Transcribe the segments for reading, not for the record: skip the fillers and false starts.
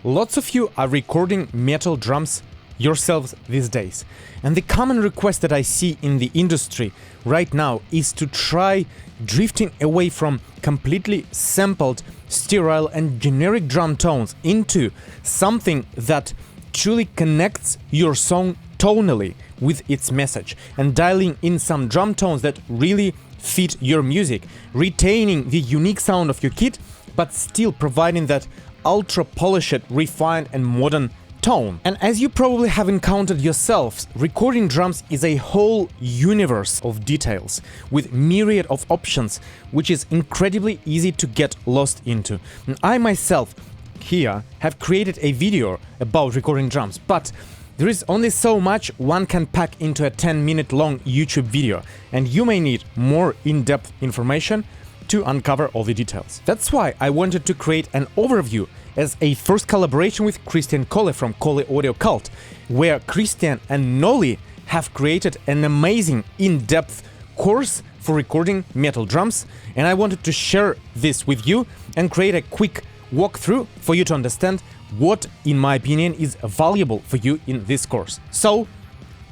Lots of you are recording metal drums yourselves these days, and the common request that I see in the industry right now is to try drifting away from completely sampled, sterile and generic drum tones into something that truly connects your song tonally with its message, and dialing in some drum tones that really fit your music, retaining the unique sound of your kit, but still providing that ultra polished, refined and modern tone. And as you probably have encountered yourselves, recording drums is a whole universe of details with myriad of options, which is incredibly easy to get lost into. And I myself here have created a video about recording drums, but there is only so much one can pack into a 10-minute long YouTube video, and you may need more in-depth information to uncover all the details. That's why I wanted to create an overview as a first collaboration with Khristian Kohle from Kohle Audio Kult, where Khristian and Nolly have created an amazing in-depth course for recording metal drums, and I wanted to share this with you and create a quick walkthrough for you to understand what, in my opinion, is valuable for you in this course. So,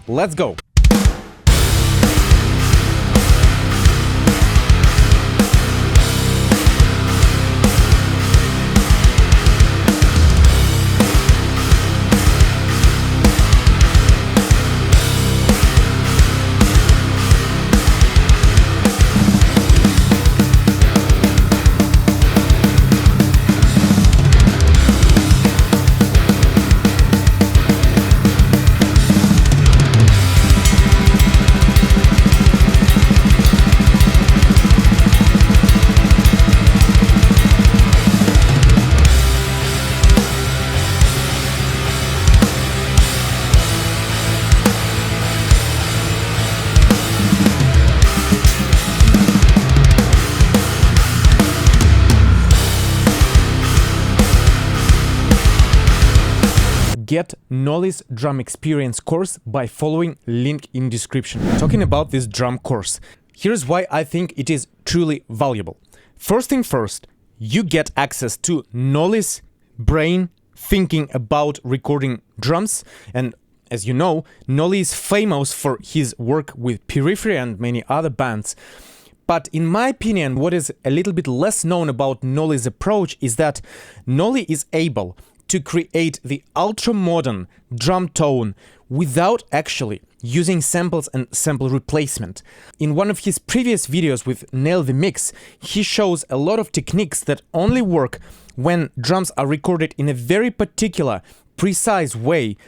let's go! Get Nolly's drum experience course by following link in description. Talking about this drum course, here's why I think it is truly valuable. First thing first, you get access to Nolly's brain thinking about recording drums, and as you know, Nolly is famous for his work with Periphery and many other bands. But in my opinion, what is a little bit less known about Nolly's approach is that Nolly is able to create the ultra-modern drum tone without actually using samples and sample replacement. In one of his previous videos with Nail the Mix, he shows a lot of techniques that only work when drums are recorded in a very particular, precise way,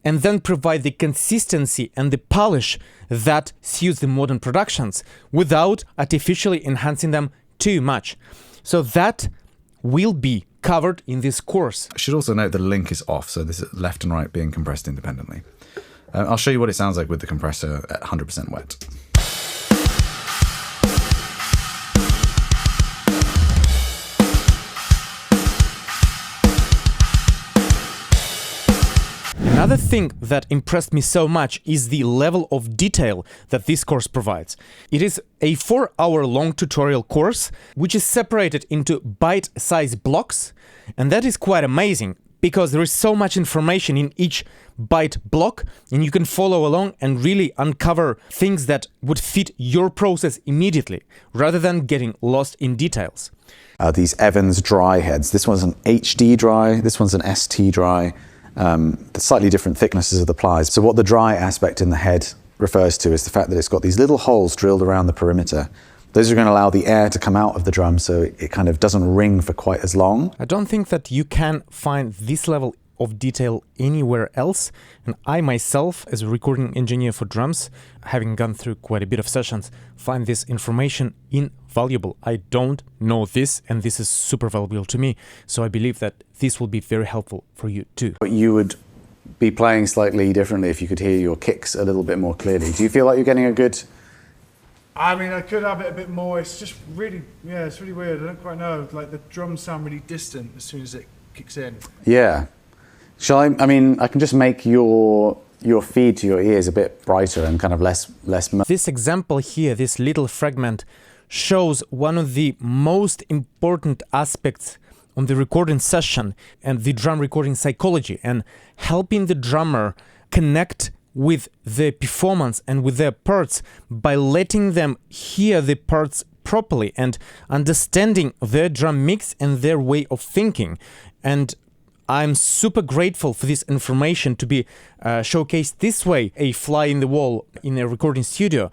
and then provide the consistency and the polish that suits the modern productions without artificially enhancing them too much. So that will be covered in this course. I should also note the link is off, so this is left and right being compressed independently. I'll show you what it sounds like with the compressor at 100% wet. Another thing that impressed me so much is the level of detail that this course provides. It is a 4-hour-long tutorial course, which is separated into bite-sized blocks, and that is quite amazing, because there is so much information in each byte block, and you can follow along and really uncover things that would fit your process immediately, rather than getting lost in details. These Evans dry heads, this one's an HD dry, this one's an ST dry. The slightly different thicknesses of the plies. So what the dry aspect in the head refers to is the fact that it's got these little holes drilled around the perimeter. Those are going to allow the air to come out of the drum so it kind of doesn't ring for quite as long. I don't think that you can find this level of detail anywhere else, and I myself, as a recording engineer for drums, having gone through quite a bit of sessions, find this information invaluable. I don't know this, and this is super valuable to me, so I believe that this will be very helpful for you too. But you would be playing slightly differently if you could hear your kicks a little bit more clearly. Do you feel like you're getting a good... I mean, I could have it a bit more. It's just really, yeah, it's really weird. I don't quite know. Like, the drums sound really distant as soon as it kicks in. Yeah. Shall I mean, I can just make your feed to your ears a bit brighter and kind of less... This example here, this little fragment, shows one of the most important aspects on the recording session and the drum recording psychology and helping the drummer connect with the performance and with their parts by letting them hear the parts properly and understanding their drum mix and their way of thinking. And I'm super grateful for this information to be showcased this way, a fly in the wall in a recording studio,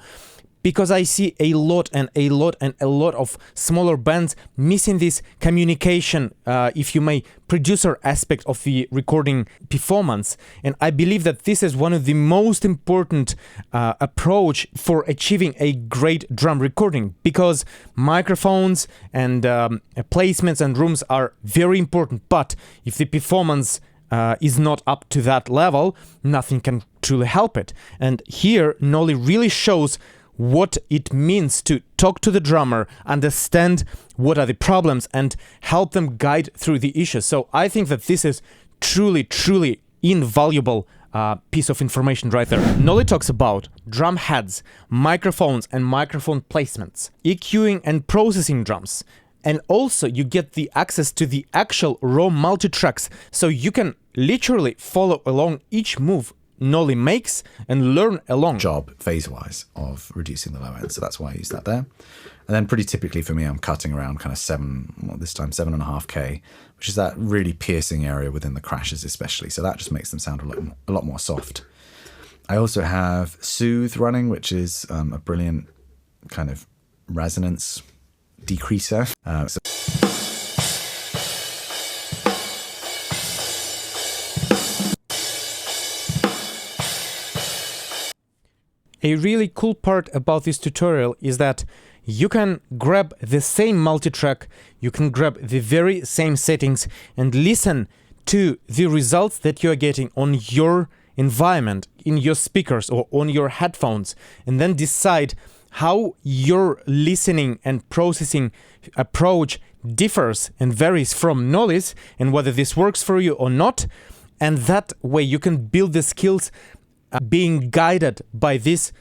because I see a lot of smaller bands missing this communication, if you may, producer aspect of the recording performance. And I believe that this is one of the most important approach for achieving a great drum recording, because microphones and placements and rooms are very important. But if the performance is not up to that level, nothing can truly help it. And here, Nolly really shows what it means to talk to the drummer, understand what are the problems, and help them guide through the issues. So I think that this is truly invaluable piece of information right there. Nolly talks about drum heads, microphones and microphone placements, EQing and processing drums. And also you get the access to the actual raw multi-tracks, so you can literally follow along each move Nolly makes and learn along. Job phase-wise of reducing the low end, so that's why I use that there. And then pretty typically for me, I'm cutting around kind of 7.5K, which is that really piercing area within the crashes especially, so that just makes them sound a lot more soft. I also have Soothe running, which is a brilliant kind of resonance decreaser. A really cool part about this tutorial is that you can grab the same multitrack, you can grab the very same settings and listen to the results that you are getting on your environment, in your speakers or on your headphones, and then decide how your listening and processing approach differs and varies from Nolly's, and whether this works for you or not. And that way you can build the skills being guided by this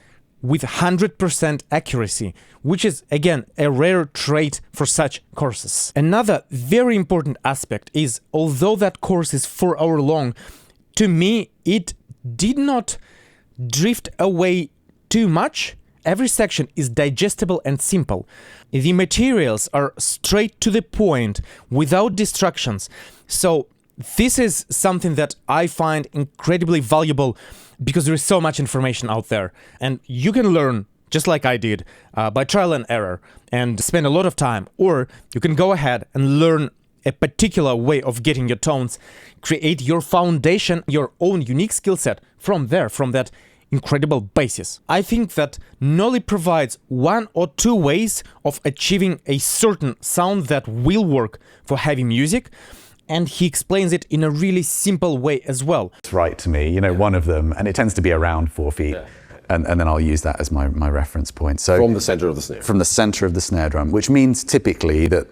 with 100% accuracy, which is, again, a rare trait for such courses. Another very important aspect is, although that course is 4 hours long, to me, it did not drift away too much. Every section is digestible and simple. The materials are straight to the point, without distractions. So this is something that I find incredibly valuable, because there is so much information out there, and you can learn, just like I did, by trial and error, and spend a lot of time, or you can go ahead and learn a particular way of getting your tones, create your foundation, your own unique skill set from that incredible basis. I think that Nolly provides 1 or 2 ways of achieving a certain sound that will work for heavy music, and he explains it in a really simple way as well. It's right to me, one of them, and it tends to be around 4 feet. Yeah. And then I'll use that as my reference point. So from the center of the snare. From the center of the snare drum, which means typically that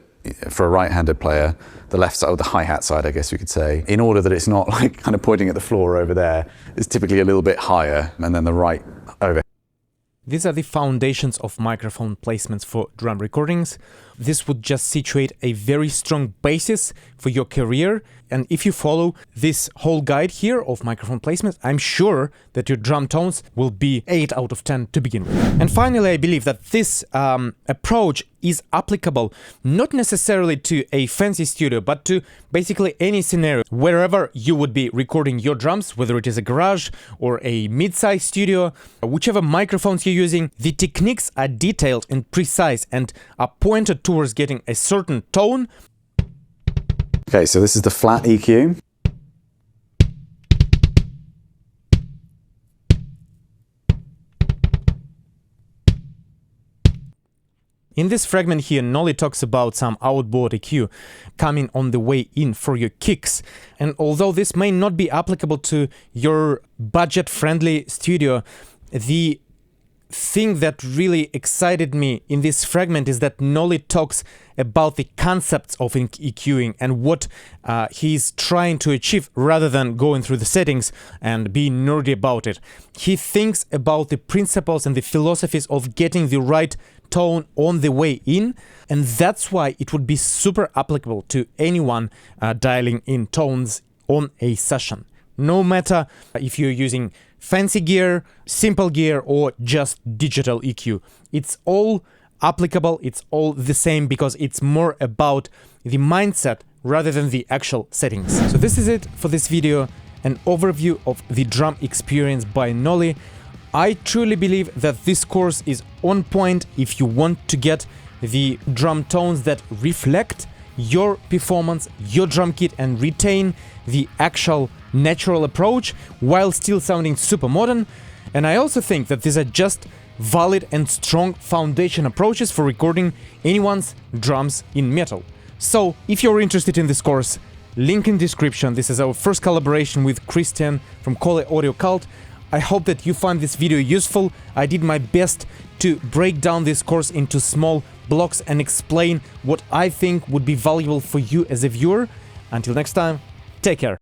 for a right-handed player, the left side, or the hi-hat side, I guess we could say, in order that it's not like kind of pointing at the floor over there, is typically a little bit higher, and then the right over. These are the foundations of microphone placements for drum recordings. This would just situate a very strong basis for your career. And if you follow this whole guide here of microphone placements, I'm sure that your drum tones will be 8 out of 10 to begin with. And finally, I believe that this approach is applicable not necessarily to a fancy studio, but to basically any scenario, wherever you would be recording your drums, whether it is a garage or a mid-size studio, whichever microphones you're using. The techniques are detailed and precise and are pointed towards getting a certain tone. Okay, so this is the flat EQ. In this fragment here, Nolly talks about some outboard EQ coming on the way in for your kicks. And although this may not be applicable to your budget-friendly studio, the thing that really excited me in this fragment is that Nolly talks about the concepts of EQing and what he's trying to achieve, rather than going through the settings and being nerdy about it. He thinks about the principles and the philosophies of getting the right tone on the way in, and that's why it would be super applicable to anyone dialing in tones on a session. No matter if you're using fancy gear, simple gear, or just digital EQ. It's all applicable, it's all the same, because it's more about the mindset rather than the actual settings. So this is it for this video, an overview of the drum experience by Nolly. I truly believe that this course is on point if you want to get the drum tones that reflect your performance, your drum kit, and retain the actual natural approach while still sounding super modern. And I also think that these are just valid and strong foundation approaches for recording anyone's drums in metal. So if you're interested in this course, link in description. This is our first collaboration with Khristian from Kohle Audio Kult. I hope that you find this video useful. I did my best to break down this course into small blocks and explain what I think would be valuable for you as a viewer. Until next time, take care.